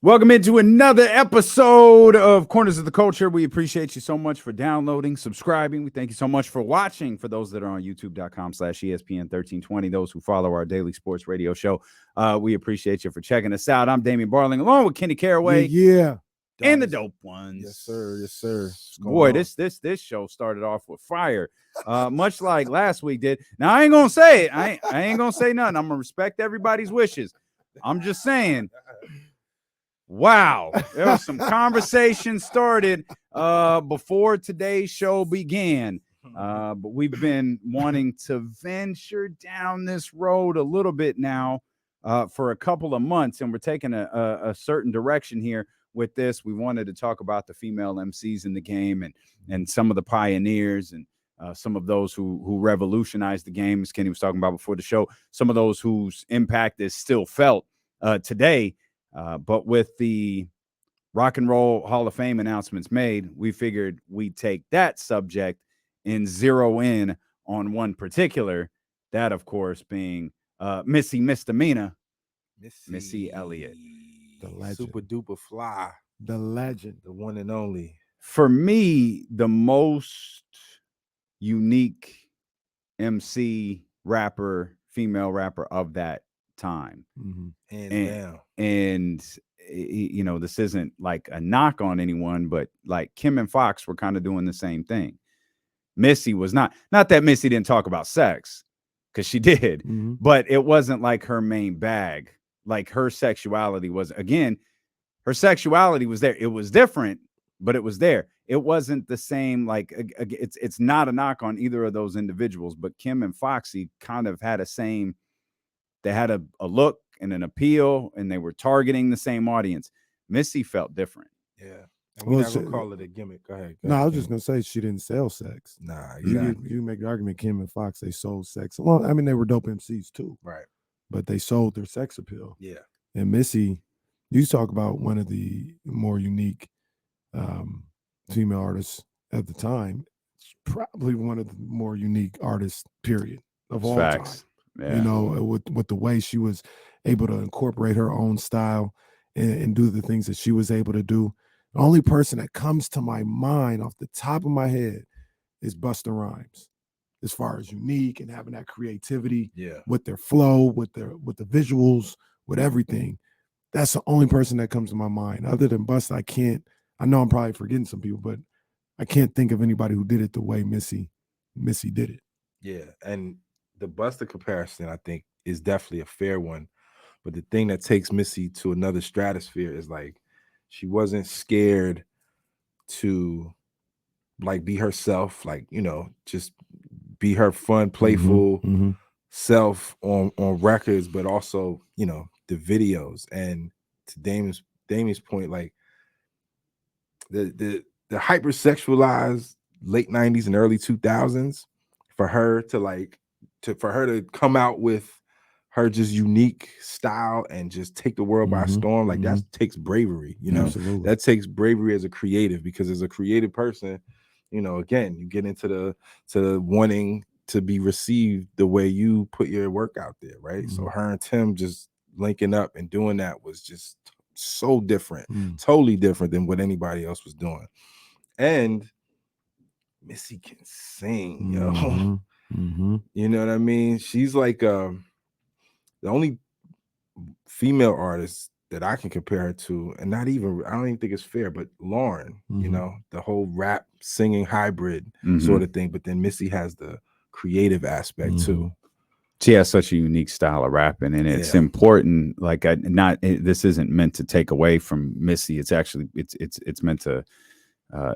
Welcome into another episode of Corners of the Culture. We appreciate you so much for downloading, subscribing. We thank you so much for watching. For those that are on youtube.com/ESPN 1320, those who follow our daily sports radio show, we appreciate you for checking us out. I'm Damian Barling, along with Kenny Caraway. Yeah. And the dope ones. Yes, sir. Yes, sir. Boy, this show started off with fire, much like last week did. Now I ain't gonna say it. I ain't gonna say nothing. I'm gonna respect everybody's wishes. I'm just saying. Wow, there was some conversation started before today's show began. But we've been wanting to venture down this road a little bit now for a couple of months, and we're taking a certain direction here with this. We wanted to talk about the female MCs in the game and some of the pioneers and some of those who revolutionized the game, as Kenny was talking about before the show, some of those whose impact is still felt today. But with the Rock and Roll Hall of Fame announcements made, we figured we'd take that subject and zero in on one particular, that, of course, being Missy Misdemeanor, Missy Elliott. The legend. Super duper fly. The legend. The one and only. For me, the most unique MC rapper, female rapper of that time. Mm-hmm. And you know, this isn't like a knock on anyone, but like Kim and Fox were kind of doing the same thing. Missy was not that Missy didn't talk about sex, because she did, but it wasn't like her main bag. Like her sexuality was, again, her sexuality was there. It was different, but it was there. It wasn't the same. Like it's not a knock on either of those individuals, but Kim and Foxy kind of had they had a look and an appeal, and they were targeting the same audience. Missy felt different. Yeah. And we're not going to call it a gimmick. Go ahead. No, I was just going to say she didn't sell sex. Nah, exactly. You make the argument Kim and Fox, they sold sex. Well, I mean, they were dope MCs too. Right. But they sold their sex appeal. Yeah. And Missy, you talk about one of the more unique female artists at the time. It's probably one of the more unique artists, period, of all time. Yeah. You know, with the way she was able to incorporate her own style and do the things that she was able to do. The only person that comes to my mind off the top of my head is Busta Rhymes, as far as unique and having that creativity with their flow, with the visuals, with everything. That's the only person that comes to my mind. Other than Busta, I know I'm probably forgetting some people, but I can't think of anybody who did it the way Missy did it. Yeah, and the Busta comparison, I think, is definitely a fair one. But the thing that takes Missy to another stratosphere is like she wasn't scared to like be herself, like, you know, just be her fun, playful self on records, but also, you know, the videos. And to Damien's point, like the hypersexualized late 90s and early 2000s, for her to come out with her just unique style and just take the world by storm, like that takes bravery, you know. Absolutely. That takes bravery as a creative, because as a creative person, you know, again, you get into the wanting to be received the way you put your work out there, right? So her and Tim just linking up and doing that was just so different, totally different than what anybody else was doing. And Missy can sing, yo. You know what I mean? She's like the only female artist that I can compare her to, and I don't even think it's fair, but Lauren, you know, the whole rap singing hybrid sort of thing. But then Missy has the creative aspect too. She has such a unique style of rapping, and it's important. Like, this isn't meant to take away from Missy. It's actually it's meant to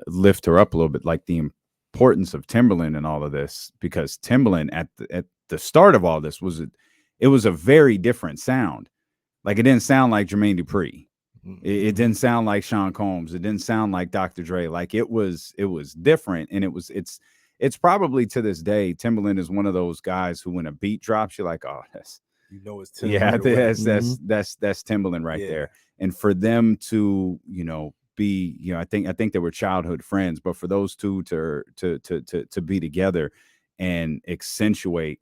lift her up a little bit. Like the importance of Timbaland and all of this, because Timbaland at the start of all this was a very different sound. Like, it didn't sound like Jermaine Dupri. It didn't sound like Sean Combs. It didn't sound like Dr. Dre. Like, it was different, and it's probably to this day, Timbaland is one of those guys who, when a beat drops, you're like, oh, that's, you know, it's Timbaland. Yeah, that's Timbaland right there. And for them to, you know, be, you know, I think they were childhood friends, but for those two to be together and accentuate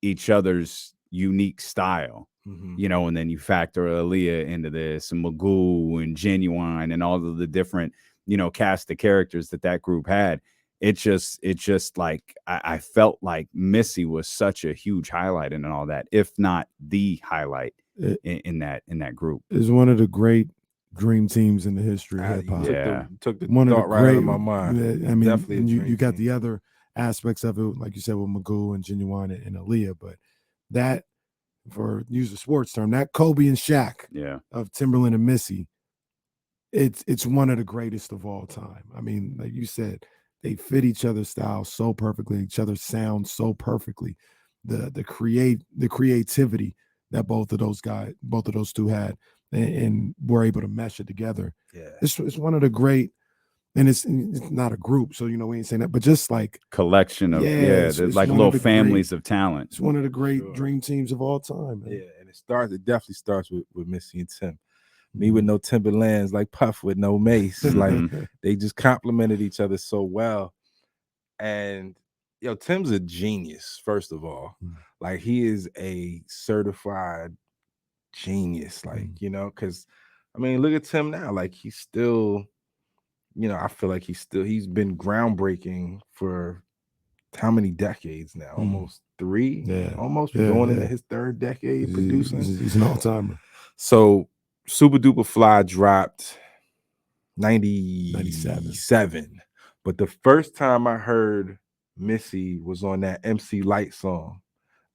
each other's unique style. Mhm. You know, and then you factor Aaliyah into this, and Magoo and Genuine, and all of the different, you know, cast of characters that group had. It just like I felt like Missy was such a huge highlight in all that, if not the highlight in that group. Is one of the great dream teams in the history of hip hop. Yeah. Took the One of the thought right out of my mind. I mean, Definitely a and you dream got team. the other aspects of it, like you said, with Magoo and Genuine and Aaliyah, but that, for use a sports term, that Kobe and Shaq of Timberland and Missy, it's one of the greatest of all time. I mean, like you said, they fit each other's style so perfectly, each other's sound so perfectly. The creativity that both of those two had, and were able to mesh it together. Yeah, it's one of the great. And it's not a group, so, you know, we ain't saying that, but just like collection of it's like little families of talent. It's one of the great dream teams of all time, man. Yeah, and it definitely starts with Missy and Tim. Me with no Timberlands, like Puff with no Mace. Like they just complemented each other so well. And Tim's a genius, first of all. Like, he is a certified genius, like, you know, because I mean, look at Tim now. Like, he's still, you know, I feel like he's been groundbreaking for how many decades now? Almost 3. Yeah. Almost going into his 3rd decade producing. He's an all-timer. So Super Duper Fly dropped 97. But the first time I heard Missy was on that MC Light song.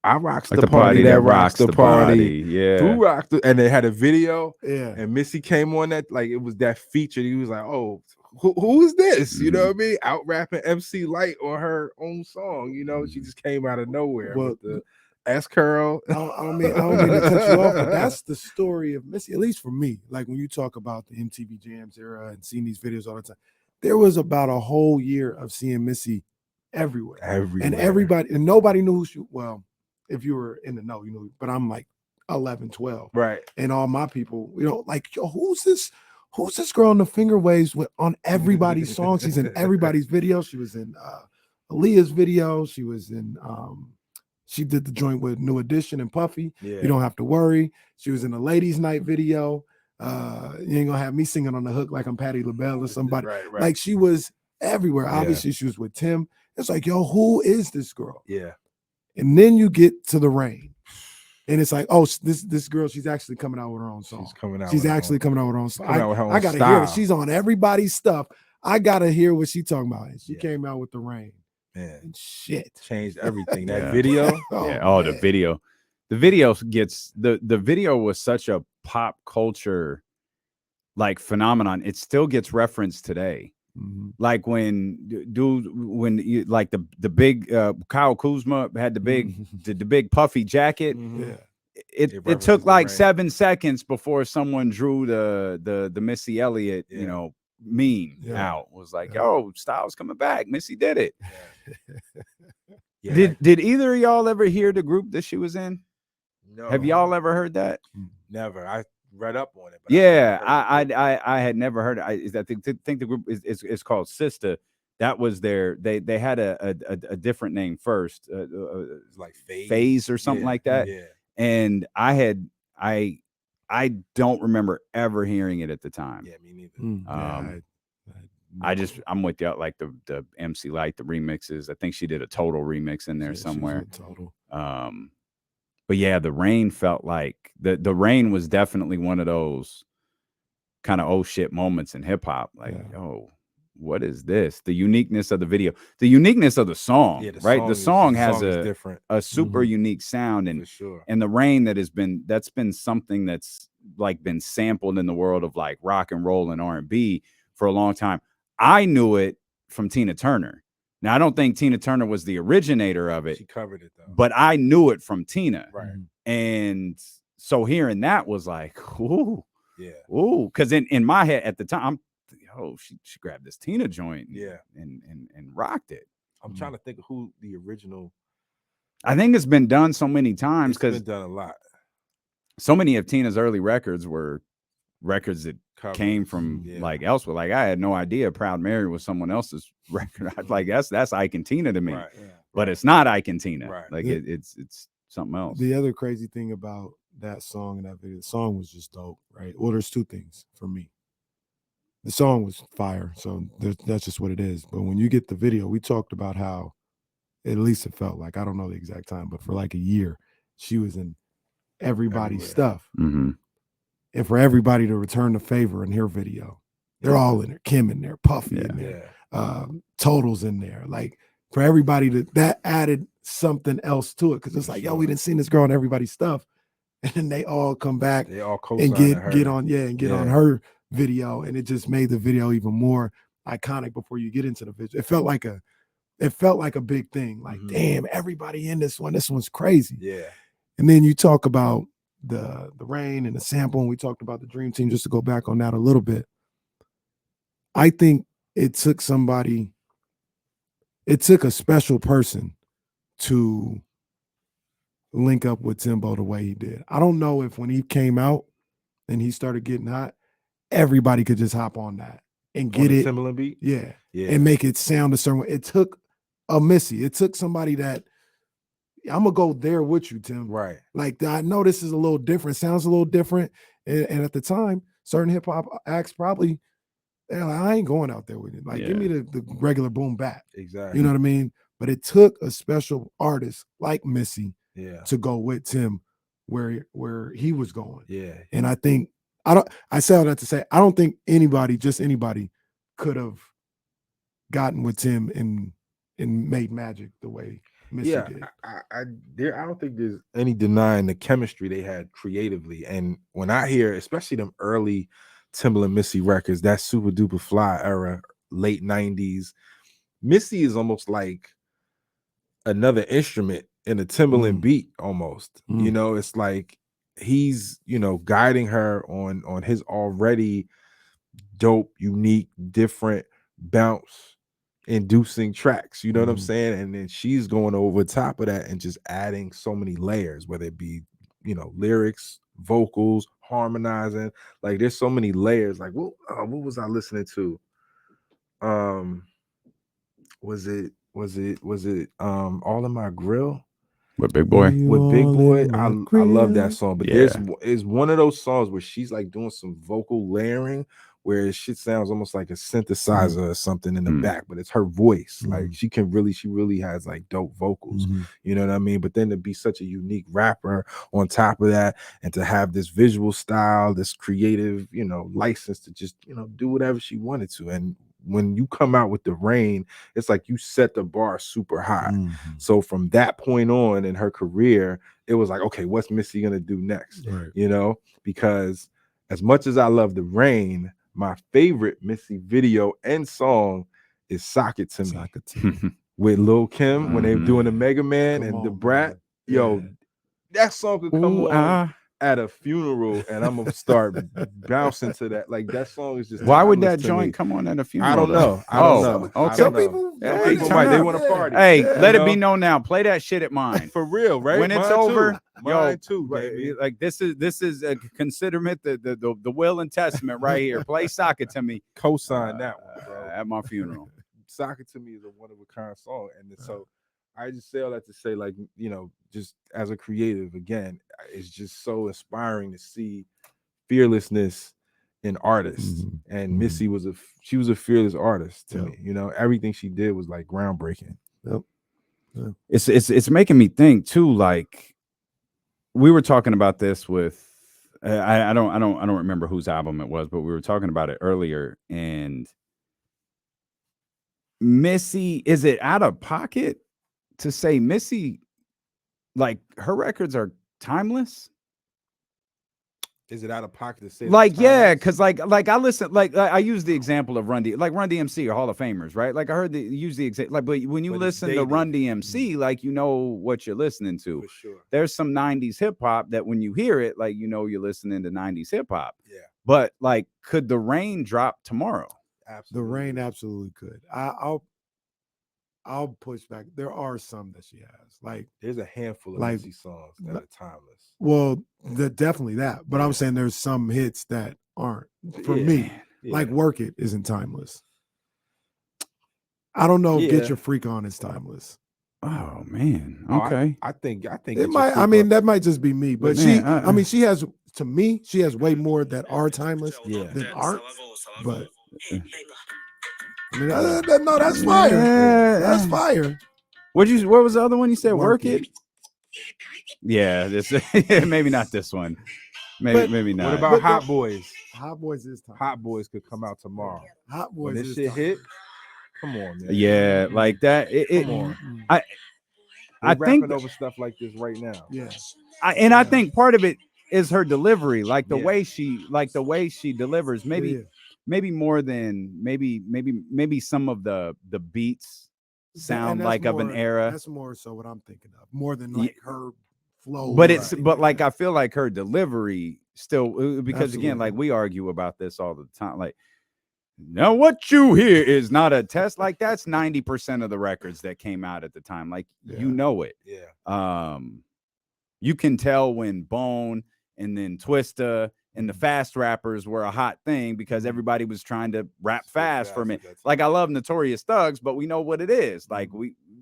I rocks like the party that rocks the party. Yeah. Who rocked it? And they had a video. Yeah. And Missy came on that, like, it was that feature. He was like, oh, who is this? You know what I mean? Out rapping MC Light on her own song. You know, she just came out of nowhere with the S curl. I don't mean to cut you off, but that's the story of Missy, at least for me. Like, when you talk about the MTV Jams era and seeing these videos all the time, there was about a whole year of seeing Missy everywhere. And everybody, and nobody knew who she, well, if you were in the know, you knew, but I'm like 11, 12. Right. And all my people, you know, like, yo, who's this girl in the finger waves on everybody's songs? She's in everybody's video. She was in Aaliyah's video. She was in she did the joint with New Edition and Puffy. Yeah. You Don't Have to Worry. She was in the Ladies Night video. You ain't gonna have me singing on the hook like I'm Patti LaBelle or somebody. Right. Like, she was everywhere. Obviously, she was with Tim. It's like, yo, who is this girl? Yeah. And then you get to The Rain. And it's like, oh, this girl, she's actually coming out with her own song. She's actually coming out with her own song. I gotta hear it. She's on everybody's stuff. I gotta hear what she's talking about. And she came out with The Rain. Man, and shit changed everything. That video. The video. The video gets the video was such a pop culture like phenomenon. It still gets referenced today. Like when like the big Kyle Kuzma had the big puffy jacket. It took like 7 seconds before someone drew the Missy Elliott, you know, meme out. Was like, oh, Styles coming back. Missy did it. Did either of y'all ever hear the group that she was in? No. Have y'all ever heard that? Never. I read up on it. But I had never heard it. I think the group is called Sister. That was they had a different name first, like Phase or something like that. Yeah. And I don't remember ever hearing it at the time. Yeah, me neither. I'm with you. Like the MC Light, the remixes. I think she did a Total remix in there somewhere. Total. But yeah, The Rain felt like the Rain was definitely one of those kind of oh shit moments in hip hop. Like, oh, what is this? The uniqueness of the video, the uniqueness of the song, right? The song has a super unique sound, and and The Rain that's been something that's like been sampled in the world of like rock and roll and R&B for a long time. I knew it from Tina Turner. Now, I don't think Tina Turner was the originator of it. She covered it though. But I knew it from Tina. Right. And so hearing that was like, ooh. Yeah. Ooh. Because in my head at the time, she grabbed this Tina joint and rocked it. I'm trying to think of who the original. I think it's been done so many times because it's been done a lot. So many of Tina's early records were records that came from like elsewhere. Like, I had no idea Proud Mary was someone else's record. I was like, that's Ike and Tina to me. Right. But it's not Ike and Tina. Right. Like it's something else. The other crazy thing about that song and that video, the song was just dope, right? Well, there's two things for me. The song was fire, so that's just what it is. But when you get the video, we talked about how, at least it felt like, I don't know the exact time, but for like a year, she was in everybody's stuff. Mm-hmm. And for everybody to return the favor in her video, they're all in there. Kim in there, Puffy in there, Total's in there. Like, for everybody that added something else to it, because it's like, yo, we didn't see this girl in everybody's stuff, and then they all come back They all and get on her video, and it just made the video even more iconic. Before you get into the video, it felt like a big thing. Like, damn, everybody in this one. This one's crazy. Yeah. And then you talk about the rain and the sample, and we talked about the Dream Team. Just to go back on that a little bit, I think it took a special person to link up with Timbo the way he did. I don't know if when he came out and he started getting hot, everybody could just hop on that and get it. Timbaland beat? Yeah. And make it sound a certain way. It took a Missy. It took somebody that, I'm going to go there with you, Tim. Right. Like, I know this is a little different, sounds a little different. And at the time, certain hip hop acts probably, they're like, I ain't going out there with it. Like, give me the regular boom bap. Exactly. You know what I mean? But it took a special artist like Missy to go with Tim where he was going. Yeah. And I think, I say all that to say, I don't think anybody could have gotten with Tim and made magic the way Missy did. I don't think there's any denying the chemistry they had creatively. And when I hear, especially them early Timbaland Missy records, that Super Duper Fly era, late 90s, Missy is almost like another instrument in a Timbaland beat almost. You know, it's like he's, guiding her on his already dope, unique, different bounce inducing tracks, you know what I'm saying? And then she's going over top of that and just adding so many layers, whether it be, lyrics, vocals, harmonizing. Like, there's so many layers. Like, what was I listening to? Was it All in My Grill? With Big Boy? With Big Boy, I love that song. But it's one of those songs where she's like doing some vocal layering where shit sounds almost like a synthesizer or something in the back, but it's her voice. Like, she really has like dope vocals. You know what I mean? But then to be such a unique rapper on top of that, and to have this visual style, this creative, license to just, do whatever she wanted to. And when you come out with The Rain, it's like you set the bar super high. So from that point on in her career, it was like, okay, what's Missy gonna do next? Right. Because as much as I love The Rain, my favorite Missy video and song is Sock It To Me with Lil Kim when they're doing the Mega Man and the Brat. Yo, that song could come on at a funeral and I'm gonna start bouncing to that. Like, that song is just, why would that joint come on at a funeral? I don't know. Okay. Some people might, they want to party. Hey, let it be known now. Play that shit at mine. For real, right? When it's over, mine too, baby. Like, this is a considerment the will and testament right here. Play Sock It To Me. Co-sign that one, bro. At my funeral. Sock It To Me is a one of a kind song, and so I just say all that to say, like, just as a creative, again, it's just so inspiring to see fearlessness in artists. And Missy was a fearless artist to me. Everything she did was like groundbreaking. It's making me think too. Like, we were talking about this with I don't remember whose album it was, but we were talking about it earlier. And Missy, is it out of pocket to say Missy, like, her records are timeless? Is it out of pocket to say, like, yeah, because like I listen, like, I use the example of Run DMC are Hall of Famers, right? Like, I heard use the example, like, but when you listen to Run DMC, like, you know what you're listening to. For sure. There's some 90s hip hop that when you hear it, like, you're listening to 90s hip hop. Yeah. But like, could The Rain drop tomorrow? Absolutely. The Rain absolutely could. I'll push back. There are some that she has. Like, there's a handful of Missy songs that are timeless. Well, definitely that. But I'm saying there's some hits that aren't. For me, like Work It isn't timeless. I don't know if Get Your Freak On is timeless. Oh man. Oh, Okay. I think It might. I mean, that might just be me, but Man, I mean, she has. To me, she has way more that are timeless Yeah. than art. But uh, I mean, no, that's fire. That's fire. What was the other one you said? Work Work it. Yeah, this maybe not this one. Maybe not. What about Hot Boys? Hot Boys is time. Hot Boys could come out tomorrow. Hot When Boys this is shit time. hit, come on, man. Yeah, like that. Come on. I They're think rapping over stuff like this right now. Yeah. I think part of it is her delivery, like the Yeah. way she delivers. Maybe more than maybe some of the beats sound like of an era. That's more so what I'm thinking of, more than like her flow. But like I feel like her delivery still, because again, like Absolutely. we argue about this all the time. Like, now what you hear is not a test. Like that's 90% of the records that came out at the time. Like you know it. Yeah. You can tell when Bone and then Twista and the fast rappers were a hot thing because everybody was trying to rap fast for me. Like I love Notorious Thugs, but we know what it is. Like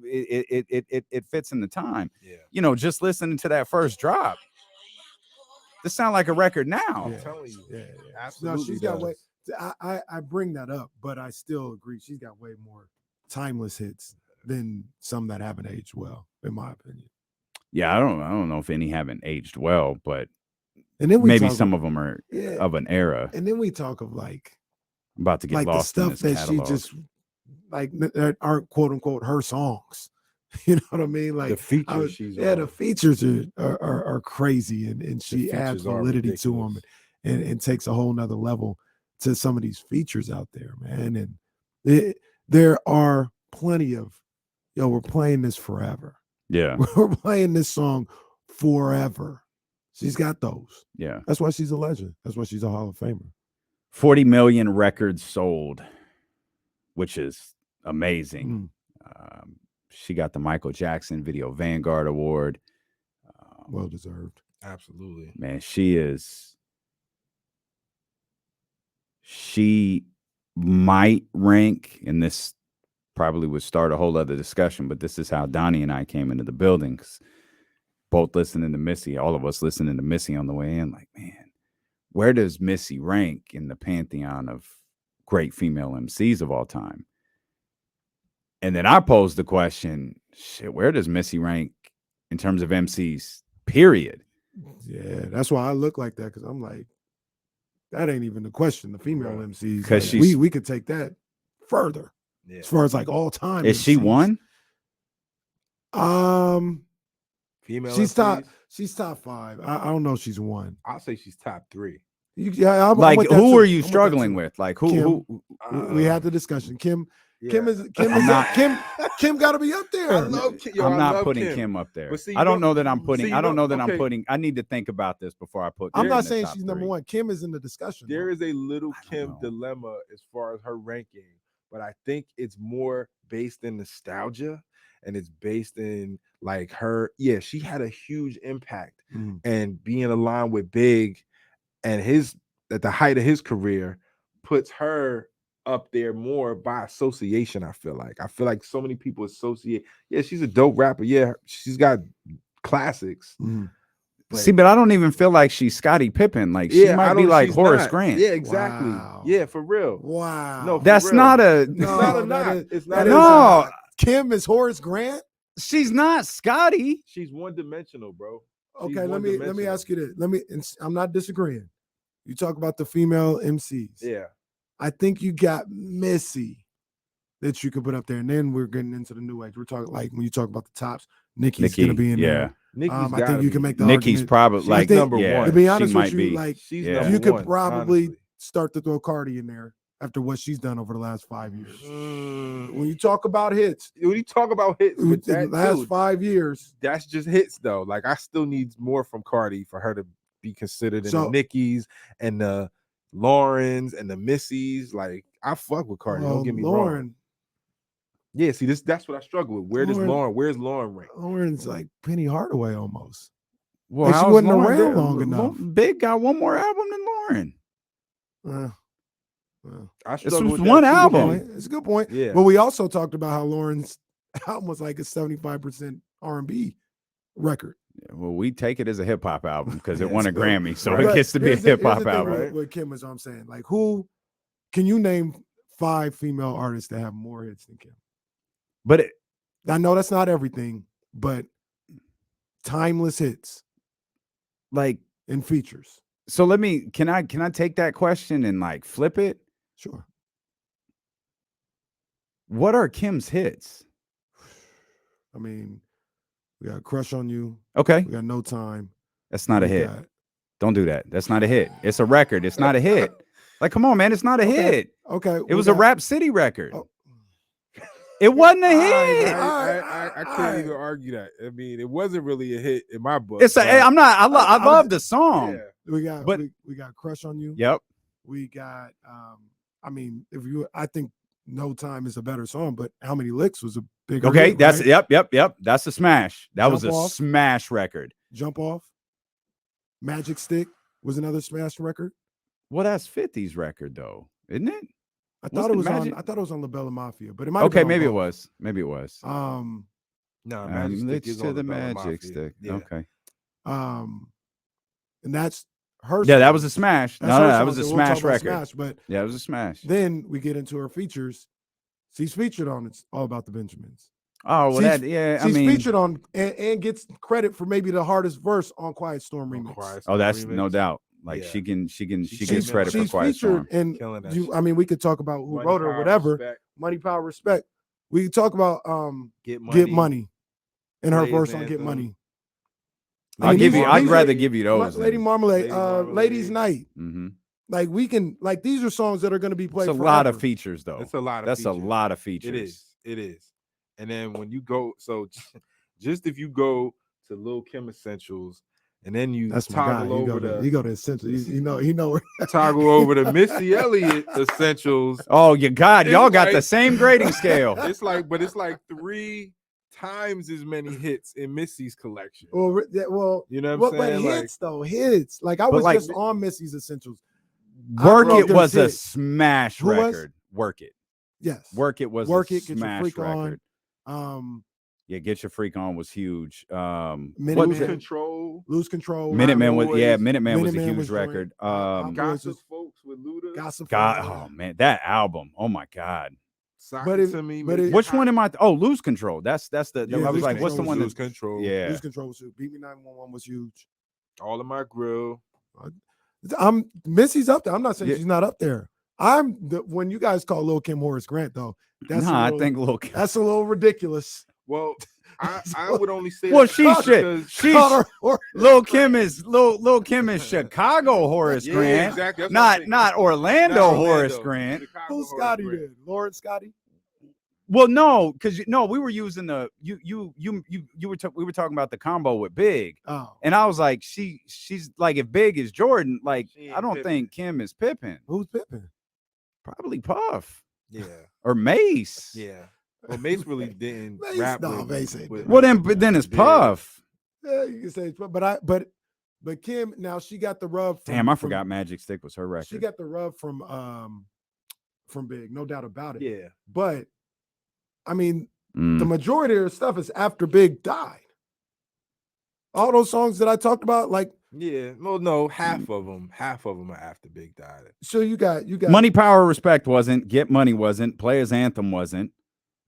it fits in the time. Yeah. You know, just listening to that first drop. This sound like a record now. I'm telling you. Yeah. Absolutely. No, she's got way. I bring that up, but I still agree she's got way more timeless hits than some that haven't aged well, in my opinion. Yeah, I don't know if any haven't aged well, but and then maybe some of them are yeah. of an era. And then we talk of like I'm about to get like lost the in stuff this that catalog. she just like that aren't quote unquote her songs. You know what I mean? Like the features she's on. the features are crazy, and she adds validity to them and takes a whole nother level to some of these features out there, man. And there are plenty of, we're playing this forever. Yeah. We're playing this song forever. She's got those. Yeah. That's why she's a legend. That's why she's a Hall of Famer. 40 million records sold, which is amazing. She got the Michael Jackson Video Vanguard Award. Well deserved. Absolutely. Man, she might rank, and this probably would start a whole other discussion, but this is how Donnie and I came into the building. Both listening to Missy, all of us listening to Missy on the way in, like, man, where does Missy rank in the pantheon of great female MCs of all time? And then I posed the question, shit, where does Missy rank in terms of MCs, period? Yeah, that's why I look like that, because I'm like, that ain't even the question. The female MCs, because like, we could take that further as far as like all time. Is MCs. she one? Female she's MCs? top 5. I don't know if she's one. I'll say she's top 3. I'm like, with that who too. are you I'm struggling with? Like, who? We had the discussion. Kim got to be up there. I love Kim. I'm not putting Kim up there. See, I don't know that I'm putting. I don't know that okay. I'm putting. I need to think about this before I put. Kim I'm not in the saying top she's 3. number 1. Kim is in the discussion. There is a little I don't Kim know. dilemma as far as her ranking, but I think it's more based in nostalgia, and it's based in like her. Yeah, she had a huge impact, and being aligned with Big, and at the height of his career, puts her up there more by association. I feel like so many people associate. Yeah, she's a dope rapper. Yeah, she's got classics. But I don't even feel like she's Scottie Pippen. Like she might be like Horace Grant. Yeah, exactly. Wow. Yeah, for real. Wow. No, that's real. not a. It's not a knock. It's not. No, Kim is Horace Grant. she's not Scottie. She's one-dimensional, bro. Okay, let me ask you this. I'm not disagreeing. You talk about the female MCs. Yeah. I think you got Missy that you could put up there, and then we're getting into the new age. We're talking like when you talk about the tops, Nicki's gonna be in there. Nicki's I think you can make the Nicki's argument. probably like number one. To be honest she with might you, be. like She's you could probably honestly. start to throw Cardi in there after what she's done over the last 5 years. When you talk about hits, with the last 5 years, that's just hits though. Like I still need more from Cardi for her to be considered in the Nicki's and the Laurens and the Missies. Like I fuck with Cardi. Don't get me wrong. Yeah, see that's what I struggle with. Where's Lauren rank? Lauren's like Penny Hardaway almost. Well, she wasn't around long enough. Big got one more album than Lauren. I This struggle was with one that too. album. It's a good point. Yeah. But we also talked about how Lauren's album was like a 75% R&B record. Well, we take it as a hip hop album because it Yeah, won a still. Grammy, so Right. it gets to be a Here's the- hip here's hop the thing album. right? with Kim is what I'm saying. Like, who can you name 5 female artists that have more hits than Kim? But it, I know that's not everything, but timeless hits like, and features. so let me. Can I take that question and like flip it? Sure. What are Kim's hits? I mean, we got Crush on You. Okay, We got No Time. that's not a We hit. got- Don't do that. That's not a hit. It's a record. It's not a hit. Like, come on, man. It's not a Okay. hit. Okay. It was a Rap City record. Oh. It wasn't a I, hit. I can't even argue that. I mean, it wasn't really a hit in my book. It's a. but- I'm not. I I love the song. Yeah. We got But- we got Crush on You. Yep. We got I mean, I think No Time is a better song, but How Many Licks was a bigger Okay. hit, That's right? yep. That's a smash. That was a Jump Off. smash record. Jump Off. Magic Stick was another smash record. Well, that's 50's record though, isn't it? I thought it was Magic- on. I thought it was on La Bella Mafia, but it might. Okay, have been on maybe it both. was. Maybe it was. No, Magic Stick Licks is to on the Bella magic Mafia. stick. Yeah. Okay. And that's her. Yeah, that song. was a smash. That's No, her that song, was a so we'll talk smash about record. Smash, but Yeah, it was a smash. then we get into her features. She's featured on It's All About the Benjamins. Oh, well, she's- that yeah. I She's mean, featured on and gets credit for maybe the hardest verse on Quiet Storm remix. oh, that's no doubt. Like Yeah. she gets She's- credit for She's Quiet featured, Storm. and Killing that you. shit. I mean, we could talk about who wrote her, or whatever. Money, Power, Respect. We could talk about Get Get Money and her Blaze verse on Get Anthem. Money. I'll mean, give these- you. I'd these rather are- give you those. Lady Marmalade, Lady Marmalade. Ladies Night. Mm-hmm. Like we can, like these are songs that are going to be played. It's a lot of forever. features, though. It's a lot of That's a features. lot of features. It is. It is. And then when you go, so just if you go to Lil Kim Essentials, and then you That's my guy. toggle over He the go to Essential. He know. toggle over the Missy Elliott Essentials. Oh, you God, It's y'all got the like- same grading scale. It's like 3 times as many hits in Missy's collection. Well, You know what but I'm saying? Like, hits though, hits. Like I But was like- just on Missy's Essentials. Work love It those was a hits. smash Who was? record. Work It. Yes. Work It was Work a It, Get Your smash Freak record. On. Yeah, Get Your Freak On was huge. Minute what Lose Man. Control. Lose Control. Minuteman was Boys. Minuteman was a Minuteman huge was joint. record. Gossip Folks with Luda. Gossip. God, Folks. oh man, that album. Oh my God. Sock But It it- to Me. but Make it- Which hot. one am I? Oh, Lose Control. That's the. Yeah, I was Lose like, what's the Control one? Lose That, Control. yeah. Lose Control was huge. Beat Me 911 was huge. All in My Grill. Missy's up there. I'm not saying Yeah. she's not up there. When you guys call Lil Kim Horace Grant though, that's Nah, a I little, think Lil Kim. that's a little ridiculous. Well, I would only say Well, that because- Call her Horace. Lil Kim is Chicago Horace Yeah, Grant, exactly. That's what I'm saying. not Orlando Not Horace Orlando. Grant. Chicago Who's Horace Scotty Grant. then? Lauren Scotty? Well, no, because we were using the we were talking about the combo with Big, Oh, and I was like, she's like, if Big is Jordan, like She I ain't don't Pippen. think Kim is Pippen. who's Pippen? Probably Puff Yeah, or Mace. yeah. Well, Mace really didn't Mace- rap. no, with- Mace ain't with- did. Well, then it's Yeah. Puff. Yeah, you can say, but Kim now she got the rub. Damn, I forgot Magic Stick was her record. She got the rub from Big, no doubt about it. Yeah, But I mean, Mm. the majority of her stuff is after Big died. All those songs that I talked about, like, yeah. Well, no, half of them are after Big died. so you got Money, Power, Respect wasn't. Get Money wasn't. Players Anthem wasn't.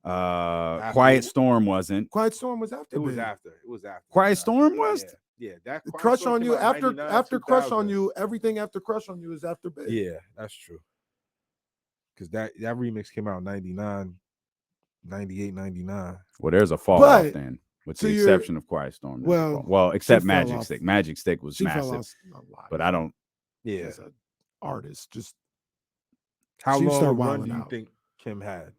Quiet Storm wasn't. Quiet Storm was after It was Big. after. It was after. Quiet Big died. Storm was? Yeah, that Quiet Crush Storm on came You out after 99, Crush on 2000. You, everything after Crush on You is after Big. Yeah, that's true. Because that remix came out in 99, 98, 99. Well, there's a fall But off then, with to the your- exception of Quiet Storm. there's a well, fall. Well, except fell Magic off. Stick. Magic Stick was She fell massive, off a lot. but I don't. Yeah. As an artist, just How she long started a run wilding do you out. think Kim had?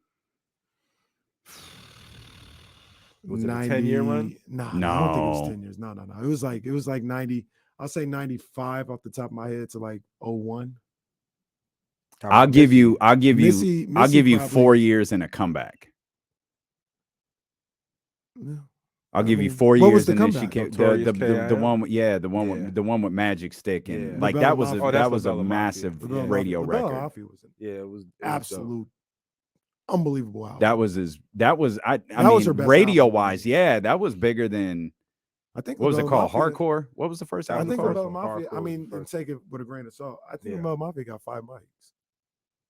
Was it a 10-year run? Nah, I don't think it was No. 10 years. No. It was like 90. I'll say 95 off the top of my head to like 01. How I'll about give Missy? you. I'll give you. Missy I'll give you probably- 4 years and a comeback. Yeah. I'll I give you mean, 4 what was years, the and then she comeback? came. Notorious The K.I.M.? one, yeah, the one Yeah. with the one with Magic Stick, and Yeah. like LaBella that was Mafia. Oh, that's a LaBella Mafia. massive LaBella radio LaBella record. Mafia was an Yeah, it was dope. absolute unbelievable album. That was I That was mean, her best radio album. wise, yeah, that was bigger than I think what was it Rebel called? Mafia- Hardcore? What was the first That I album was think the called? first Rebel one. Mafia. Hardcore I was mean, the and first take it with a grain of salt. I think Yeah. Rebel Mafia got 5 mics.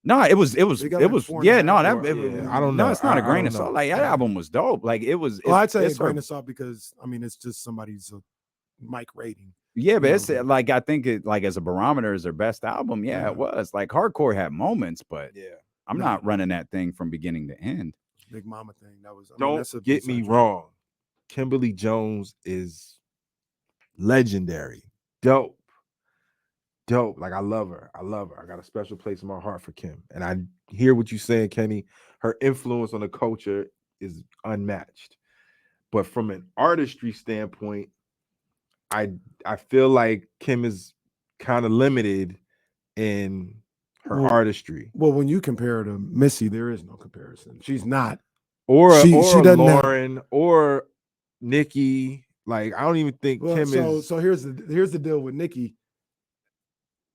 No, it was They got like 4 and a yeah, no, half that or- I don't know. No, it's not a I grain don't of salt. know. Like that album was dope. Like it was Well, I'd say a it's her- grain of salt because I mean it's just somebody's mic rating. yeah, but you it's know. like I think it like as a barometer is their best album. Yeah, Yeah. it was. Like Hardcore had moments, but Yeah. I'm No. not running that thing from beginning to end. Big Mama thing. That was. I mean, Don't that's a get me essential. wrong. Kimberly Jones is legendary. Dope. Like I love her. I got a special place in my heart for Kim. And I hear what you're saying, Kenny. Her influence on the culture is unmatched. But from an artistry standpoint, I feel like Kim is kind of limited in her Well, artistry. Well, when you compare her to Missy, there is no comparison. She's not. Or She doesn't have- Lauren or Nikki. Like I don't even think Well, Kim so is so here's the deal with Nikki.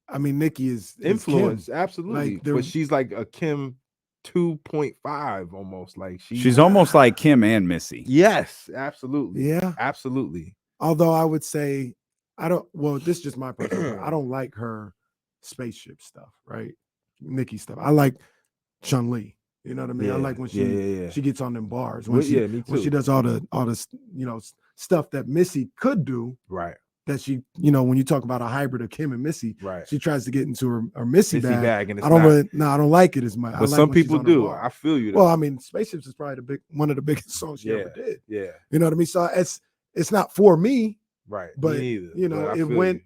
I mean, Nikki is influence, Kim. absolutely. Like, they're- but she's like a Kim 2.5 almost. Like She's almost like Kim and Missy. yes, absolutely. Yeah. Absolutely. Although I would say I don't. Well, this is just my personal. I don't like her spaceship stuff, right? Nikki stuff. I like Chun Li. You know what I mean? I Yeah, like when she yeah. she gets on them bars. Well, When she yeah, me when she too. does all the stuff that Missy could do. Right. That she, when you talk about a hybrid of Kim and Missy, Right. she tries to get into her Missy bag. and it's I don't not. really, I don't like it as much. I But like some when she's people on her do. bar. I feel you. Though. Well, I mean, Spaceships is probably one of the biggest songs she ever did. Yeah. You know what I mean? So it's not for me, Right. but Me neither. But I it feel went you.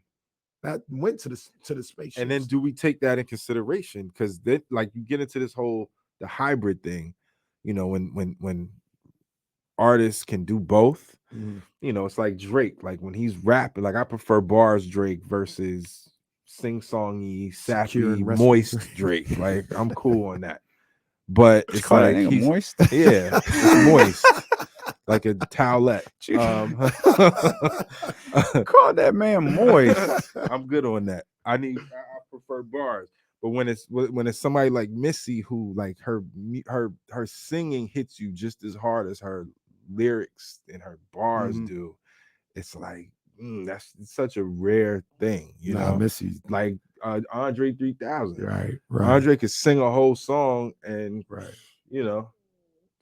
that went to the Spaceships. And then do we take that in consideration? Because then, like, you get into this whole the hybrid thing. When artists can do both. Mhm. It's like Drake. Like when he's rapping, like I prefer bars Drake versus sing-songy, sappy, Secure and moist restless. Drake. Like I'm cool on that. But You it's call that like nigga he's moist. yeah, it's moist, like a towelette. Call that man moist. I'm good on that. I prefer bars. But when it's somebody like Missy who like her singing hits you just as hard as her lyrics and her bars Mhm. do, it's like that's such a rare thing, Missy, like Andre 3000. right. Andre could sing a whole song and Right. Yeah.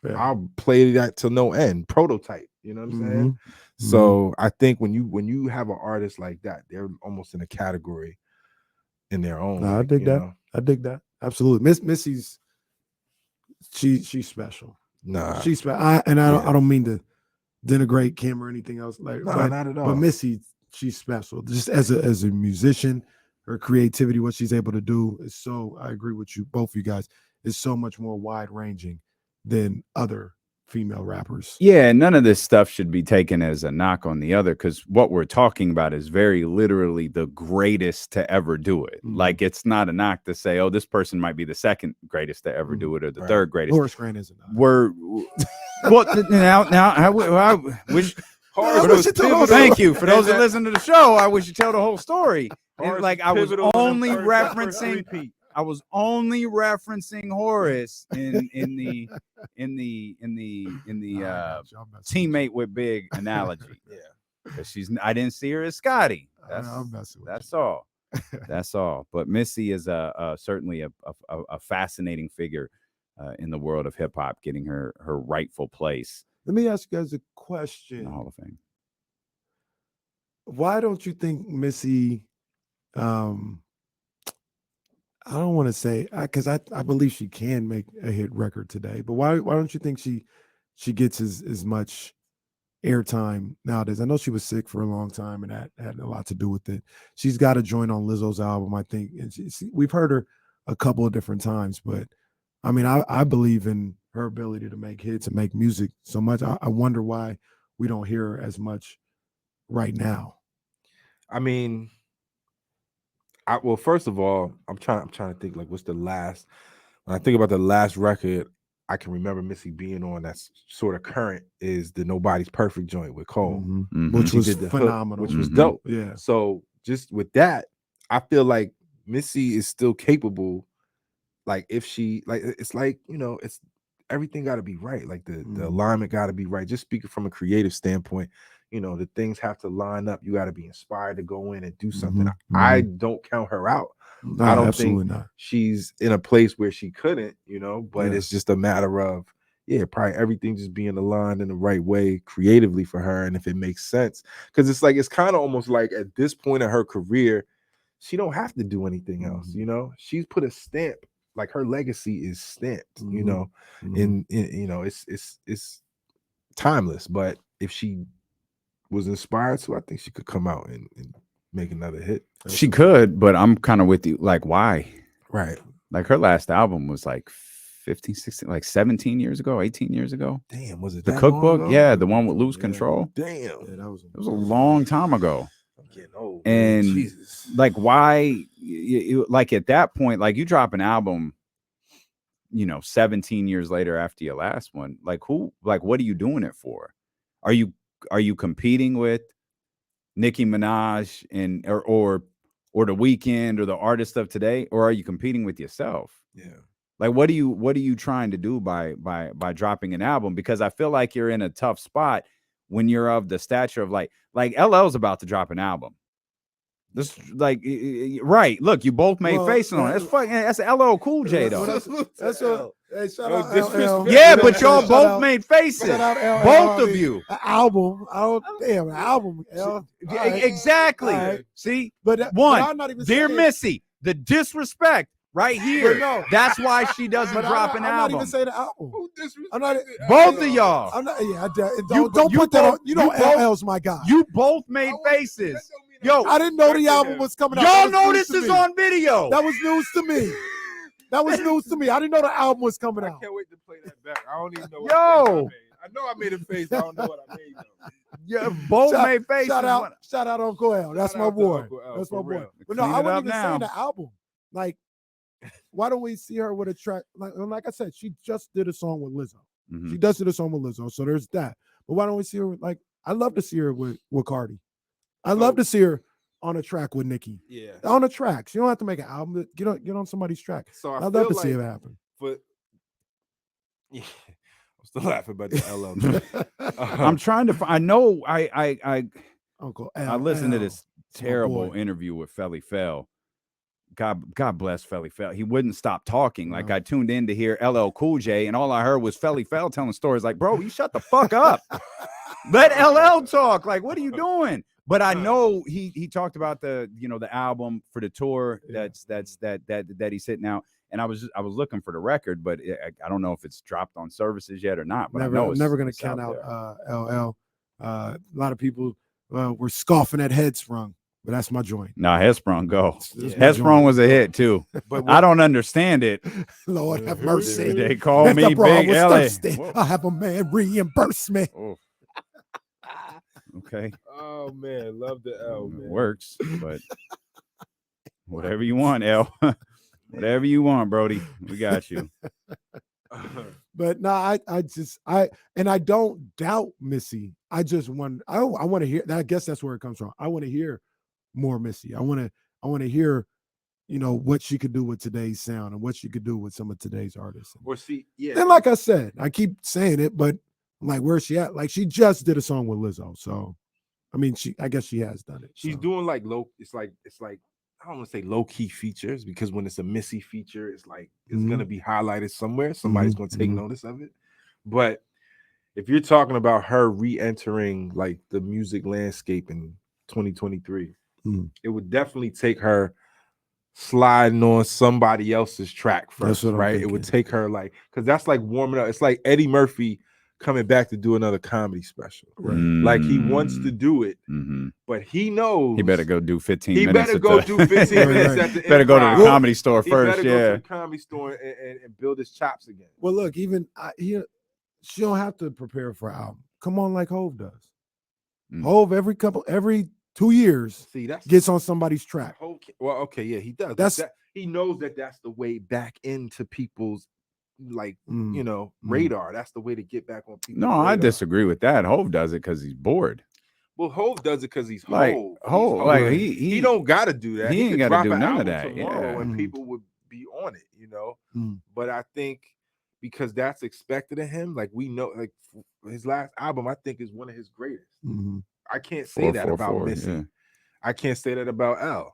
Mm-hmm. I'll play that to no end. Prototype, you know what I'm saying? So I think when you have an artist like that, they're almost in a category in their own. No, I dig that. I dig that. Absolutely. Missy's she's special. Nah, She's special. I don't mean to denigrate Kim or anything else. Like, not at all. But Missy, she's special. Just as a musician, her creativity, what she's able to do is so. I agree with you, both of you guys. Is so much more wide ranging than other female rappers. Yeah, none of this stuff should be taken as a knock on the other, because what we're talking about is very literally the greatest to ever do it. Mhm. Like, it's not a knock to say, oh, this person might be the second greatest to ever do it or the Right. third greatest. Horace Grant isn't. We're now I wish. Thank you for those that listen to the show. I wish you tell the whole story. And, like, I was only referencing. I was only referencing Horace in the teammate with Big analogy. Yeah, because I didn't see her as Scotty. I'm messing with That's all. That's all. But Missy is certainly a fascinating figure in the world of hip hop, getting her rightful place. Let me ask you guys a In question. the Hall of Fame. Why don't you think Missy? I don't want to say because I believe she can make a hit record today, but why don't you think she gets as much airtime nowadays? I know she was sick for a long time, and that had a lot to do with it. She's got a joint on Lizzo's album, I think, and we've heard her a couple of different times, but I mean, I believe in her ability to make hits and make music so much. I wonder why we don't hear her as much right now. I mean, well, first of all, I'm trying to think like what's the last. When I think about the last record I can remember Missy being on that's sort of current is the Nobody's Perfect joint with Cole, Which She was did the hook, phenomenal, which was dope. Yeah. So just with that, I feel like Missy is still capable. Like if she it's like it's everything got to be right. Like the alignment got to be right. Just speaking from a creative standpoint, you know, the things have to line up. You got to be inspired to go in and do something. I don't count her out. No, I don't absolutely think not. she's in a place where she couldn't, you know, but it's just a matter of, probably everything just being aligned in the right way creatively for her. And if it makes sense, because it's like, it's kind of almost like at this point in her career, she don't have to do anything else, you know. She's put a stamp, like her legacy is stamped, you know, in you know, it's timeless. But if she was inspired to, I think she could come out and make another hit. She could, but I'm kind of with you. Like, why? Right. Like, her last album was like 15, 16, like 17 years ago, 18 years ago. Damn, was it The that Cookbook? long ago? Yeah, the one with Lose Control. Damn. Yeah, it was a long time ago. I'm getting old. And man. Jesus. like, why? Like, at that point, like, you drop an album, you know, 17 years later after your last one. Like, what are you doing it for? Are you competing with Nicki Minaj and or The Weeknd or the artists of today, or are you competing with yourself? Yeah. Like, what are you trying to do by dropping an album? Because I feel like you're in a tough spot when you're of the stature of like LL's about to drop an album. This like right. Look, you both made faces on it. That's LL Cool J though. That's what. Hey, shout out LL. Yeah, but y'all both made faces. Both of you. An album. An album. Exactly. Right. See, but one, I'm not even dear saying, Missy, the disrespect right here. No, that's why she doesn't drop an album. I'm not even saying the album. I'm not. Both of y'all. I'm not. Yeah, don't put that on. You know, LL's my guy. You both made faces. Yo, I didn't know the album was coming out. Y'all know this is on video. That was news to me. That was news to me. I didn't know the album was coming out. I can't wait to play that back. I don't even know what Yo. I know I made a face. I don't know what I made though. Yeah, both made faces. Shout out Uncle L. That's my boy. That's my boy. But no, I wasn't even saying the album. Like, why don't we see her with a track? Like I said, she just did a song with Lizzo. Mm-hmm. She just did a song with Lizzo. So there's that. But why don't we see her with, like, I love to see her with Cardi. I love to see her on a track with Nicki. Yeah. On a track. She don't have to make an album. Get on somebody's track. So I'd love to see it happen. But yeah, I'm still laughing about the LL. I'm trying to I know I Uncle I listened to this terrible interview with Felly Fell. God bless Felly Fell. He wouldn't stop talking. Like, I tuned in to hear LL Cool J, and all I heard was Felly Fell telling stories. Like, bro, you shut the fuck up. Let LL talk. Like, what are you doing? But I know he talked about the album for the tour that he's hitting out. And I was looking for the record, but I don't know if it's dropped on services yet or not. But I know it's never going to count out LL. A lot of people were scoffing at Headsprung, but that's my joint. Nah, Headsprung go. Headsprung was a hit too. But I don't understand it. Lord have mercy. They call me Big Ellie. I have a man reimburse me. Oh. Okay. Oh man, love the L. Man. It works, but whatever you want, L. Whatever you want, Brody. We got you. But no, I don't doubt Missy. I just want I want to hear that. I guess that's where it comes from. I want to hear more Missy. I want to hear, what she could do with today's sound and what she could do with some of today's artists. And like I said, I keep saying it, but I'm like, where's she at? Like, she just did a song with Lizzo. So, I mean, I guess she has done it. She's doing like it's like I don't want to say low key features, because when it's a Missy feature, it's like it's gonna be highlighted somewhere. Somebody's gonna take notice of it. But if you're talking about her re-entering like the music landscape in 2023, it would definitely take her sliding on somebody else's track first, right? It would take her because that's like warming up. It's like Eddie Murphy coming back to do another comedy special. Right. Like, he wants to do it, but he knows he better go do 15 minutes. He better go do 15 minutes at the better go to the comedy store first. Better go to the comedy store and build his chops again. Well, look, even she don't have to prepare for an album. Come on, like Hove does. Hove every 2 years gets on somebody's track. Well, okay, yeah, he does. He knows that's the way back into people's radar. That's the way to get back on people. No, I disagree with that. Hove does it because he's bored. Well, Hove does it because he's Hove. Like he don't got to do that. He ain't got to do none of that. And people would be on it, But I think because that's expected of him. Like we know, like his last album, I think is one of his greatest. Mm-hmm. I can't say that about 444, Missy. yeah. I can't say that about L.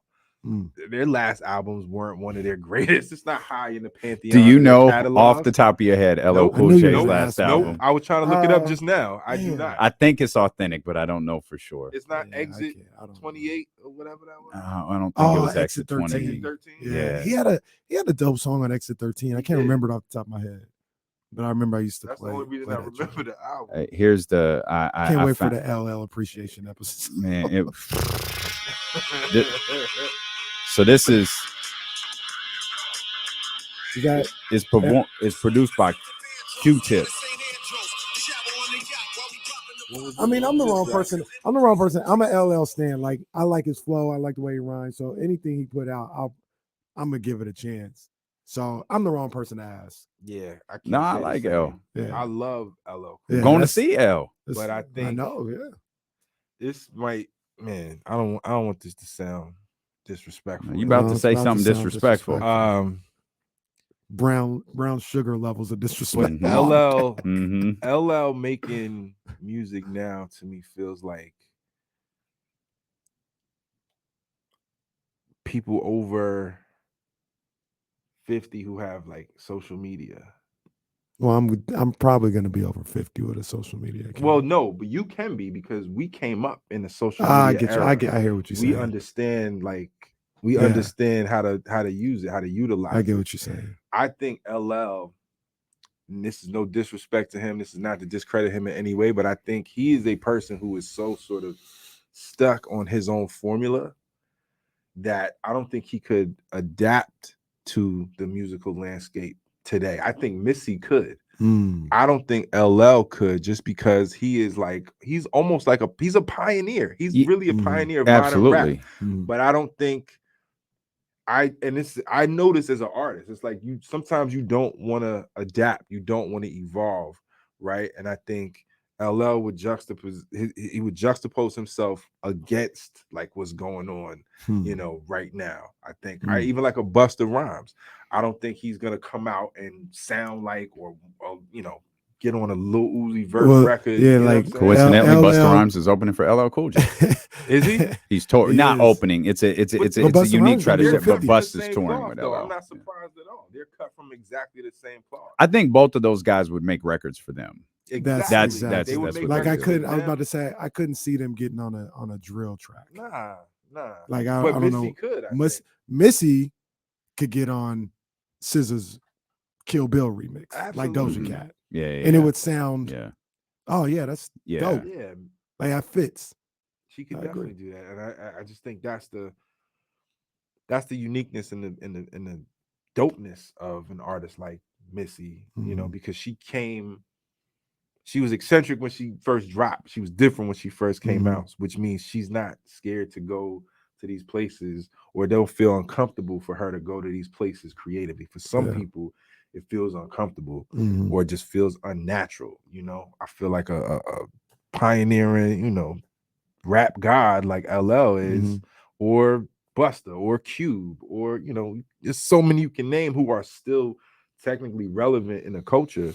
Their last albums weren't one of their greatest. It's not high in the pantheon. Do you of their know catalog. off the top of your head LL Nope. Cool I knew you J's was gonna last ask that. album? Nope. I was trying to look it up just now. I do damn. not. I think it's authentic, but I don't know for sure. It's not Yeah, I Exit can't- I don't know. 28 or whatever that was. I don't think it was Exit Exit 20. 13. Exit 13. Yeah. Yeah. He had a dope song on Exit 13. I He can't did. remember it off the top of my head, but I remember I used to That's play. the only reason play I that remember joint. the album. Here's the I Can't wait found, for the LL appreciation episode. man. So this is is produced by Q-Tip. I mean, I'm the wrong person. I'm the wrong person. I'm an LL stan. Like, I like his flow. I like the way he rhymes. So anything he put out, I'm gonna give it a chance. So I'm the wrong person to ask. Yeah, I can't No, I say the like same. L. Yeah. I love LL. Yeah, Going to that's- see L. But I I think- know, yeah. This might, man. I don't want this to sound disrespectful. You about No, to it's say about to something sound disrespectful. disrespectful. Brown sugar levels of disrespect. Mhm. LL Mhm. LL making music now to me feels like people over 50 who have like social media. Well, I'm probably gonna be over 50 with a social media account. Well, no, but you can be because we came up in the social media I get you. era. I hear what you're We saying. understand we Yeah. understand how to use it, how to utilize I get it. what you're saying. I think LL, and this is no disrespect to him, this is not to discredit him in any way, but I think he is a person who is so sort of stuck on his own formula that I don't think he could adapt to the musical landscape today. I think Missy could. I don't think LL could, just because he's almost like he's a pioneer. He's really a pioneer of modern rap. Absolutely. But I don't think I notice as an artist, it's like sometimes you don't want to adapt, you don't want to evolve, right? And I think LL would juxtapose himself against like what's going on, right now. I think I even like a Busta Rhymes. I don't think he's gonna come out and sound like or get on a Lil Uzi Vert record. Yeah, you know like what I'm saying? Coincidentally, LL Busta Rhymes is opening for LL Cool J. Is he? He's He not is. opening. It's a Busta unique Rhymes gonna be tradition, with but 50. Busta's touring with LL. I'm not surprised at all. They're cut from exactly the same cloth. I think both of those guys would make records for them. That's They would make like I records couldn't. for I was them. about to say I couldn't see them getting on a drill track. Nah. Like But I don't Missy know. could. I Miss think. Missy could get on SZA's Kill Bill remix, like Doja Absolutely. Cat, Yeah, and it would sound. yeah. Oh yeah, that's Yeah. dope. Yeah, Like that fits. she could I agree. definitely do that, and I just think that's the uniqueness and the dopeness of an artist like Missy, because she was eccentric when she first dropped. She was different when she first came out, which means she's not scared to go to these places, or they'll feel uncomfortable for her to go to these places creatively. For some people, it feels uncomfortable or just feels unnatural. I feel like a pioneering, rap god like LL is, or Busta or Cube, or there's so many you can name who are still technically relevant in the culture,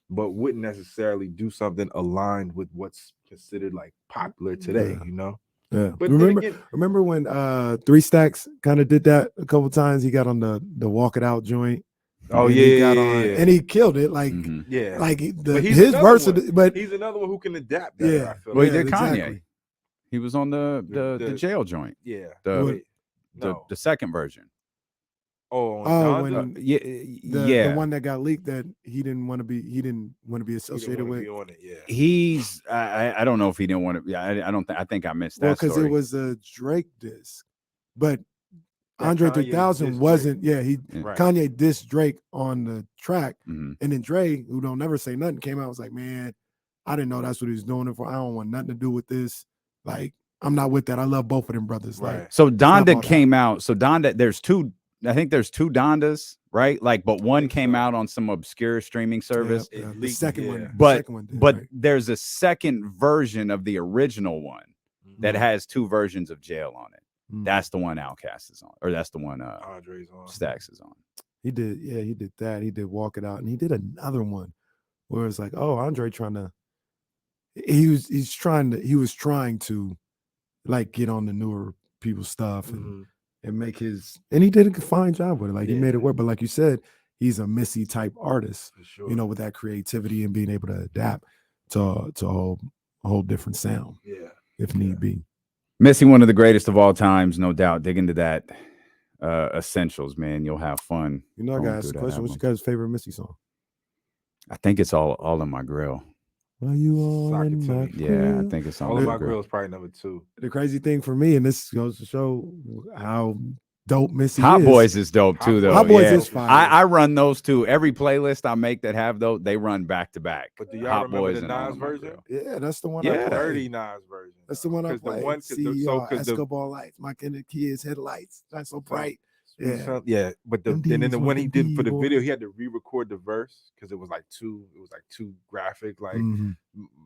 but wouldn't necessarily do something aligned with what's considered like popular today. Yeah. But then again, Remember when 3 Stacks kind of did that a couple times? He got on the Walk It Out joint. Oh and yeah, he got on, and he killed it. Like yeah, like But he's his another verse. one. But he's another one who can adapt. Better, Yeah. I feel Well, like. he did Kanye. exactly. He was on the jail joint, Yeah. the No. the second version. Oh, Oh, Donda? when the one that got leaked that he didn't want to be He didn't associated wanna with. be on it, yeah. He's I don't know if he didn't want to. Yeah, I don't think. I think I missed Well, that because story. it was a Drake disc, but That Andre Kanye 3000 dissed wasn't. Drake. Yeah, he Right. Kanye dissed Drake on the track, Mhm. and then Dre, who don't never say nothing, came out and was like, "Man, I didn't know that's what he was doing it for. I don't want nothing to do with this. Like, I'm not with that. I love both of them brothers. Right. Like, So stop all Donda that. came out. So Donda, there's two. I think there's two Dondas, right? Like, but one think came so. out on some obscure streaming service. It the leaked, second yeah. one, But- the second one did, But right? there's a second version of the original one that has two versions of Jail on it. Mm. That's the one Outkast is on, or that's the one Andre's on. Stax is on. He did, yeah, he did that. He did Walk It Out, and he did another one where it's like, oh, Andre he was trying to like get on the newer people's stuff and make and he did a fine job with it. Like he made it work. But like you said, he's a Missy type artist, For sure. you know, with that creativity and being able to adapt to a whole different sound. Yeah. If need be. Missy, one of the greatest of all times, no doubt. Dig into that essentials, man. You'll have fun. You know, I gotta ask a question. What's your guys' favorite Missy song? I think it's all in my grill. Are you all in my grill? Yeah, I think it's all in my grill is probably number 2. The crazy thing for me, and this goes to show how dope Missy Hot is. Boys is dope too, though. Hot Boys is fire. I run those two. Every playlist I make that have those, they run back to back. But do y'all remember the Nas version? Yeah, that's the one. Yeah. I play. Dirty Nas version. That's the one I play. The one, Escobar lights, my kids' headlights, shine so bright. Yeah, but then the one he did for the video, he had to re-record the verse because it was like too graphic. Like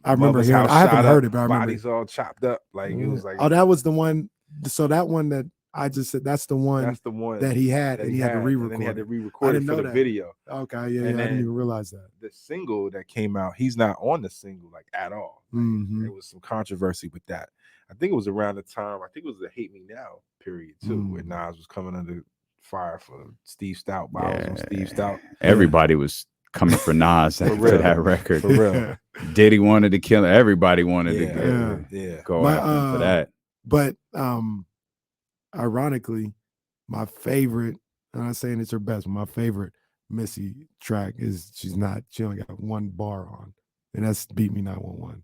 I remember hearing. I haven't heard it, but I remember bodies all chopped up. Like it was like, oh, that was the one. So that one that I just said, that's the one that he had, and he had to re-record. And he had to re-record it for the video. Okay, yeah, I didn't even realize that. The single that came out, he's not on the single like at all. There was some controversy with that. I think it was around the time. I think it was the Hate Me Now period too, where Nas was coming under fire for Steve Stout. On Steve Stout. Everybody was coming for Nas after that record. For real. Diddy wanted to kill him. Everybody wanted to go after for that. But ironically, my favorite, I'm not saying it's her best, but my favorite Missy track is she only got one bar on, and that's Beat Me 911.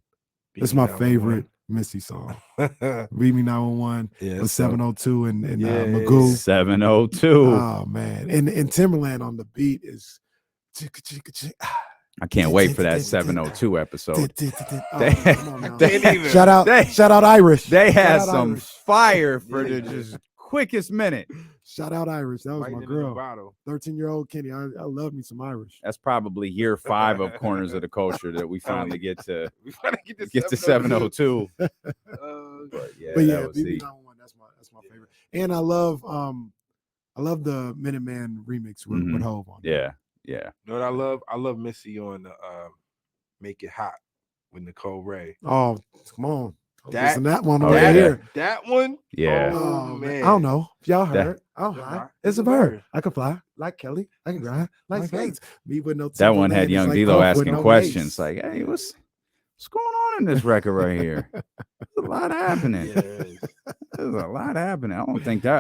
That's my favorite Missy song. Beat Me 911 with 702 and Magoo. 702. Oh man. And Timberland on the beat is I can't wait for that 702 episode. Shout out Irish. They had some fire for the just quickest minute. Shout out Irish. That was my girl. 13-year-old Kenny. I love me some Irish. That's probably year 5 of Corners of the Culture that we finally get to 702. But yeah, BB 911, that's my favorite. And I love the Minuteman remix with Hov on. Yeah. You know what I love Missy on Make It Hot with Nicole Ray. Oh, come on. That one over here. That one? Yeah. Oh man. I don't know. If y'all heard. It's a bird. I can fly like Kelly. I can ride like skates. Me with no. That one had Young D-Lo asking questions like, "Hey, what's going on in this record right here? There's a lot happening. There's a lot happening. I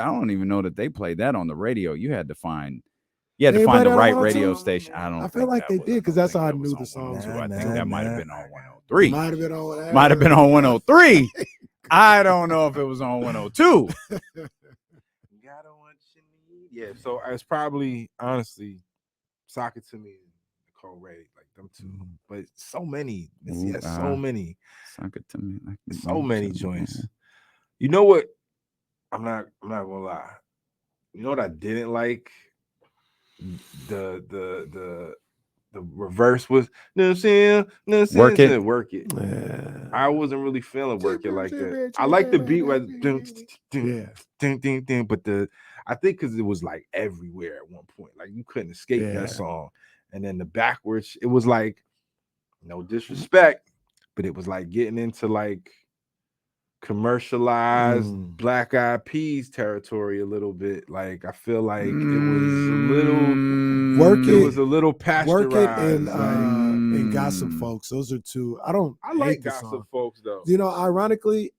don't even know that they played that on the radio. You had to find the right radio station. I feel like they did because that's how I knew the song. I think that might have been on 103. Might have been on 103. I don't know if it was on 102. Yeah, so it's probably honestly Sock It To Me and Nicole Ray, like them two. But so many. Missy has so many. Sock It To Me. So many joints. Yeah. You know what? I'm not gonna lie. You know what I didn't like? The reverse was work it. Yeah. I wasn't really feeling work it like that. I like the beat where but I think because it was like everywhere at one point, like you couldn't escape that song. And then the backwards, it was like no disrespect, but it was like getting into like commercialized Black Eyed Peas territory a little bit. Like I feel like it was a little pasteurized. Work It and Gossip Folks. Those are two. I like Gossip Folks though. You know, ironically,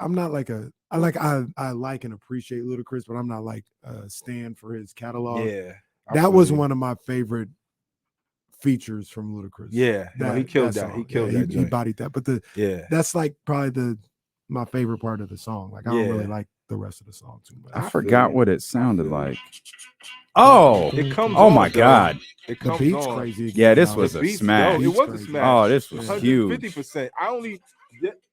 I'm not like I like and appreciate Ludacris, but I'm not like a stan for his catalog. Yeah, that was one of my favorite features from Ludacris. Yeah, he killed that. He killed that. He bodied that. But that's like probably my favorite part of the song. Like I don't really like the rest of the song too much. I forgot what it sounded like. Oh, it comes. Oh my God, the beat's crazy. Yeah, this was a smash. It was a smash. Oh, this was huge. 50%.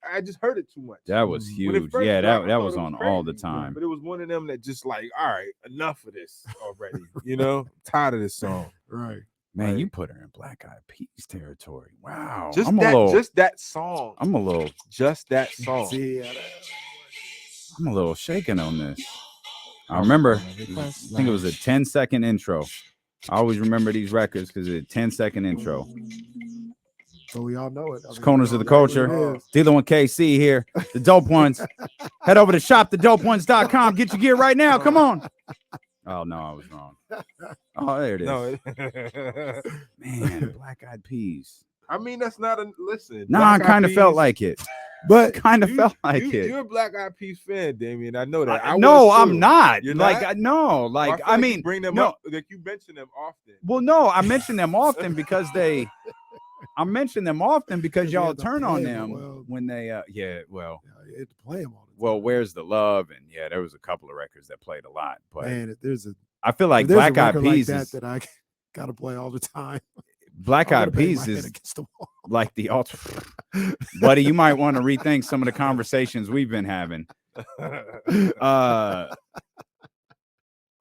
I just heard it too much. That was huge. Yeah, that was on all the time. But it was one of them that just like, all right, enough of this already. You know, tired of this song. Right. Man, you put her in Black Eyed Peas territory. Wow. Just that song. Just that song. See, I'm a little shaken on this. I remember. I think it was a 10-second intro. I always remember these records because it's a 10-second intro. So we all know it. It's Corners of the Culture. Dealing with KC here. The Dope Ones. Head over to shopthedopeones.com. Get your gear right now. Come on. Oh, no, I was wrong. Oh, there it is. No, Man, Black Eyed Peas. I mean, that's not a listen. No, I kind of felt like it. But Kind of felt like it. You're a Black Eyed Peas fan, Damien. I know that. No, I'm not. You're like, not? no, like, I mean, you bring them no. up. Like you mention them often. Well, no, I mention them often because they. I mention them often because y'all turn on them when they. Yeah, well, you had to play them all the time. well, Where's the Love? And yeah, there was a couple of records that played a lot, but Man, there's a I feel like there's Black a Eyed record Peas like is that I gotta play all the time. Black I'm Eyed gonna bang Peas my head is against the wall. like the ultimate. Buddy, you might want to rethink some of the conversations we've been having. I'm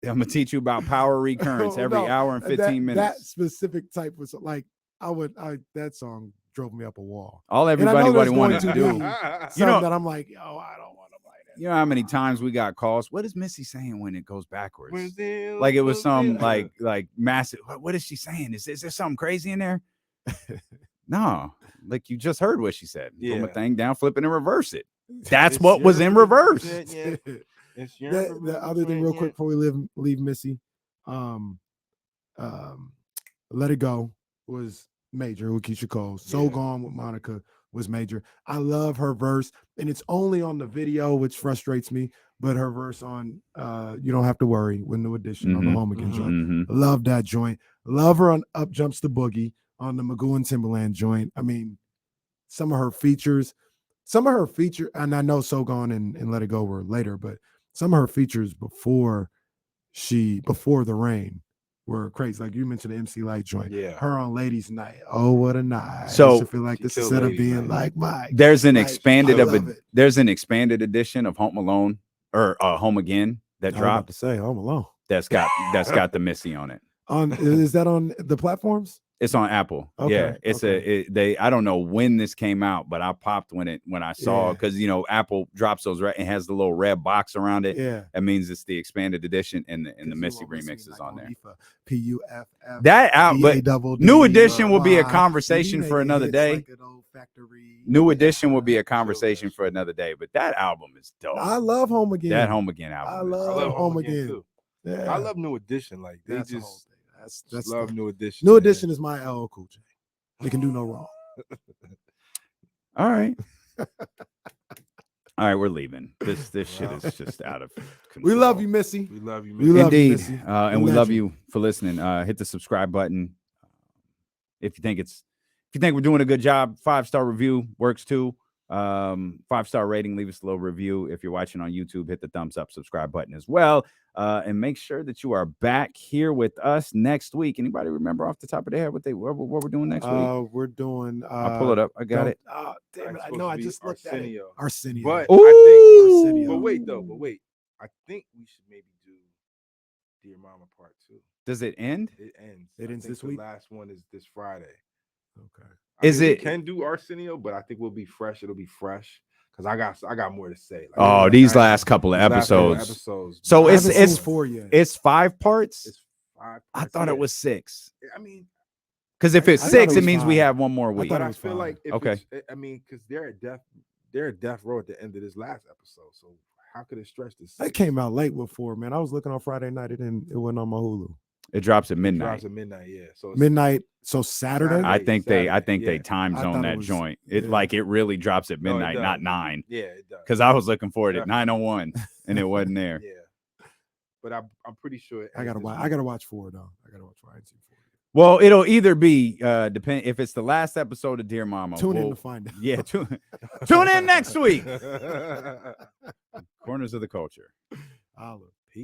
gonna teach you about power recurrence every hour and 15 minutes. That specific type was like that song drove me up a wall. All And I know everybody there's wanted to going do. to be You know- Something that I'm like, yo, I don't want to play that. You know how many times we got calls? What is Missy saying when it goes backwards? Like it was some like massive. What is she saying? Is there something crazy in there? No, like you just heard what she said. Boom a Yeah. thing down, flip it, and reverse it. That's It's what was in your reverse. yeah. It's your The other thing, real quick, before we leave Missy, Let It Go was major with Keisha Cole. So Yeah. Gone with Monica was major. I love her verse, and it's only on the video, which frustrates me. But her verse on You Don't Have to Worry with New Edition on the Mhm. Home Again joint. Mhm. Love that joint. Love her on Up Jumps the Boogie on the Magoo and Timberland joint. I mean, some of her features, and I know So Gone and Let It Go were later, but some of her features before The Rain were crazy. Like you mentioned the MC Light joint. Yeah. Her on Ladies Night. Oh, what a night. So- I should feel like She this killed instead of Ladies being Night. like Mike. There's an Like, expanded I of love a it. there's an expanded edition of Home Alone or Home Again that I was about dropped. to say Home Alone. That's got the Missy on it. Is that on the platforms? It's on Apple. Okay, Yeah, it's I don't know when this came out, but I popped when I saw Yeah. because Apple drops those and has the little red box around it. Yeah. That means it's the expanded edition and the Missy Because you remix is like on there. IFA, PUFF. That out, but DADD, New Edition will be a Y. conversation You for make another hits day. like an old factory. New Edition will be a Sure, conversation man. for another day. But that album is dope. I love Home Again. That Home Again album. I is love dope. Home Again. too. Yeah. I love New Edition. Like they That's the whole just thing. That's love the- New Edition. New man. Edition is my LL Cool J. They can do no wrong. All right. All right, we're leaving. This shit is just out of control. We love you, Missy. We love you, We man. love you, Indeed. Missy. And We we love love you for listening. Hit the subscribe button. If you think we're doing a good job, 5-star review works too. 5-star rating, leave us a little review. If you're watching on YouTube, hit the thumbs up, subscribe button as well. And make sure that you are back here with us next week. Anybody remember off the top of their head what we're doing next week? We're doing. I'll pull it up. I got it. Oh, damn it! It's I supposed know. to I be just looked at it. Arsenio. Arsenio. But Ooh. I think, Arsenio. but wait. I think we should maybe do Dear Mama Part 2. Does it end? It ends. It I ends think this the week? last one is this Friday. Okay. Is we it- can do Arsenio, but I think we'll be fresh. It'll be fresh because I got more to say. Like, Oh, like, these I- last couple of these last couple episodes. episodes. So I it's haven't seen 4 yet. it's 5 parts. It's 5. I parts, thought yeah. it was 6. I mean, Because if it's I thought 6, it it was means we 5. have one more week. thought but it I was feel 5. like if Okay. it's- I mean, because they're at death row at the end of this last episode. So how could it stretch this? That came out late with 4, man. I was looking on Friday night. It wasn't on my Hulu. It drops at It midnight. drops at midnight. Yeah. So it's, Midnight. So Saturday. Saturday. I think Saturday, they yeah. time I zone thought it that was- joint. yeah. It really drops at No, it midnight, does. not 9. Yeah, it does. Because I was looking for it at Definitely. 9:01 and it wasn't there. Yeah. But I'm pretty sure. it I gotta ends this watch. week. I gotta watch 4 though. I gotta watch 4. I ain't seen 4 yet. Well, it'll either be depend if it's the last episode of Dear Mama. Tune in we'll- to find out. Yeah, tune in next week. Corners of the Culture. Holla.